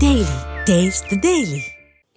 Daily. Taste the Daily.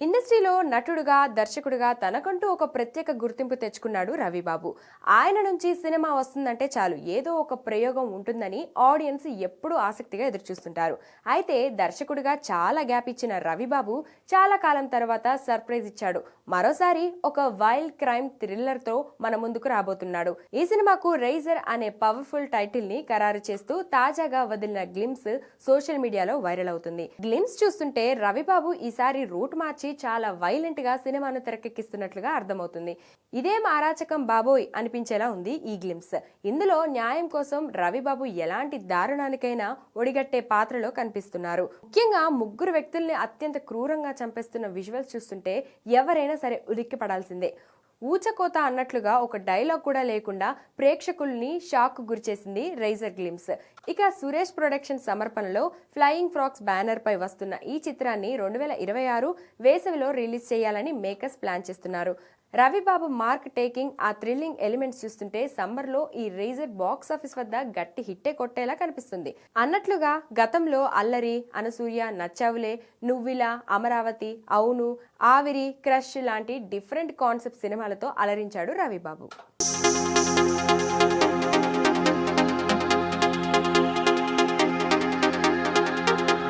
ఇండస్ట్రీలో నటుడుగా దర్శకుడిగా తనకంటూ ఒక ప్రత్యేక గుర్తింపు తెచ్చుకున్నాడు రవిబాబు. ఆయన నుంచి సినిమా వస్తుందంటే చాలు ఏదో ఒక ప్రయోగం ఉంటుందని ఆడియన్స్ ఎప్పుడూ ఆసక్తిగా ఎదురుచూస్తుంటారు. అయితే దర్శకుడిగా చాలా గ్యాప్ ఇచ్చిన రవిబాబు చాలా కాలం తర్వాత సర్ప్రైజ్ ఇచ్చాడు. మరోసారి ఒక వైల్డ్ క్రైమ్ థ్రిల్లర్ తో మన ముందుకు రాబోతున్నాడు. ఈ సినిమాకు రైజర్ అనే పవర్ఫుల్ టైటిల్ ని ఖరారు చేస్తూ తాజాగా వదిలిన గ్లిమ్స్ సోషల్ మీడియాలో వైరల్ అవుతుంది. గ్లిమ్స్ చూస్తుంటే రవిబాబు ఈసారి రూట్ మార్చి చాలా వైలెంట్ గా సినిమాను తెరకెక్కిస్తున్నట్లుగా అర్థమవుతుంది. ఇదేం అరాచకం బాబోయ్ అనిపించేలా ఉంది ఈ గ్లిమ్స్. ఇందులో న్యాయం కోసం రవిబాబు ఎలాంటి దారుణానికైనా ఒడిగట్టే పాత్రలో కనిపిస్తున్నారు. ముఖ్యంగా ముగ్గురు వ్యక్తుల్ని అత్యంత క్రూరంగా చంపేస్తున్న విజువల్స్ చూస్తుంటే ఎవరైనా సరే ఉలిక్కి పడాల్సిందే. ఊచకోత అన్నట్లుగా ఒక డైలాగ్ కూడా లేకుండా ప్రేక్షకుల్ని షాక్ గురిచేసింది రైజర్ గ్లిమ్స్. ఇక సురేష్ ప్రొడక్షన్ సమర్పణలో ఫ్లయింగ్ ఫ్రాక్స్ బ్యానర్ పై వస్తున్న ఈ చిత్రాన్ని 2026 వేసవిలో రిలీజ్ చేయాలని మేకర్స్ ప్లాన్ చేస్తున్నారు. రవిబాబు మార్క్ టేకింగ్ ఆ థ్రిల్లింగ్ ఎలిమెంట్స్ చూస్తుంటే సమ్మర్ లో ఈ రైజర్ బాక్స్ ఆఫీస్ వద్ద గట్టి హిట్టే కొట్టేలా కనిపిస్తుంది. అన్నట్లుగా గతంలో అల్లరి, అనసూయ, నచ్చావులే, నువ్విలా, అమరావతి, అవును, ఆవిరి, క్రష్ లాంటి డిఫరెంట్ కాన్సెప్ట్ సినిమాలతో అలరించాడు రవిబాబు.